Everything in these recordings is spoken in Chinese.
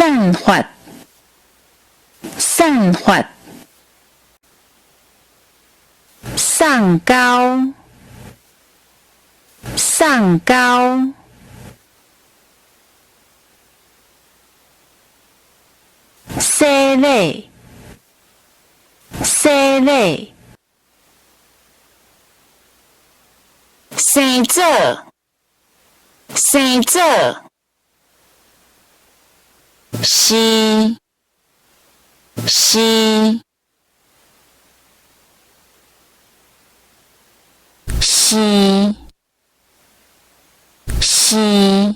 散发，散发，上高，上高，洗礼，洗礼，生做，生做，是，是，是，是，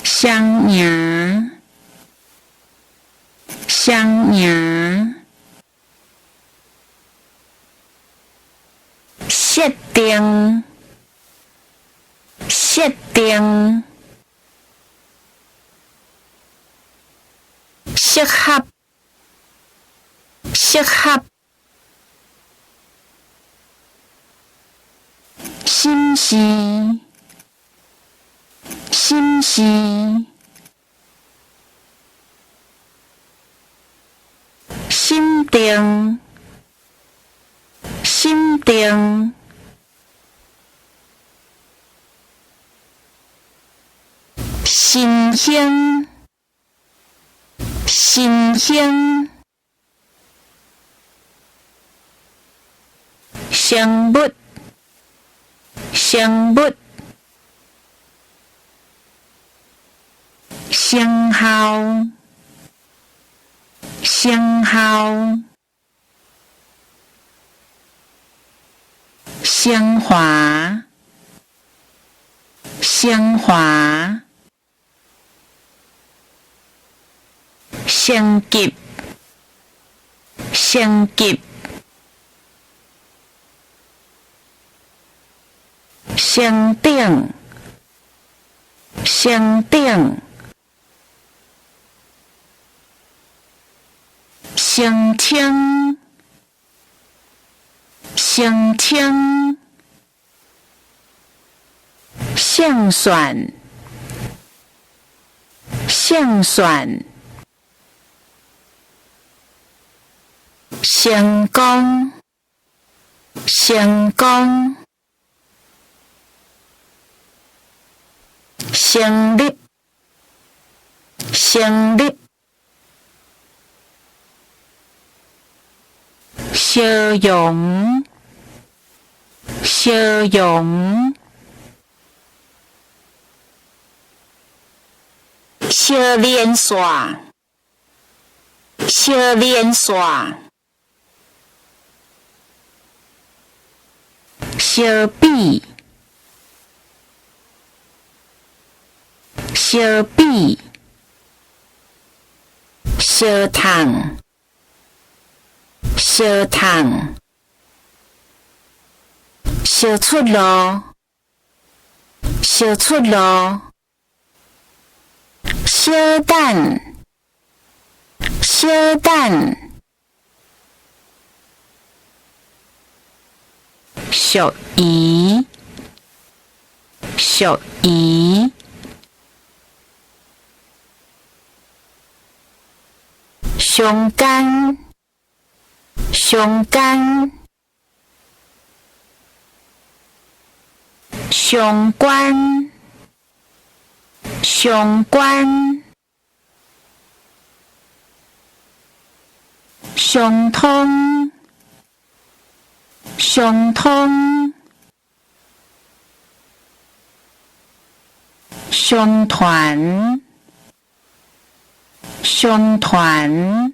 双赢，双赢，设定，设定，适合，适合，心是，心是，心定，心定，新鲜，新鲜，生物，生物，生效，生效，升华，升华，升级，升级，升顶，升顶，升清，升清，胜选，胜选，成功，成功，成立，成立，消融，消融，小连线，小连线，小比，小比，小糖，小糖，小出路，小出路，小等，小等，属于，属于，相干，相干，相关，相关，相通，相通，相团，相团，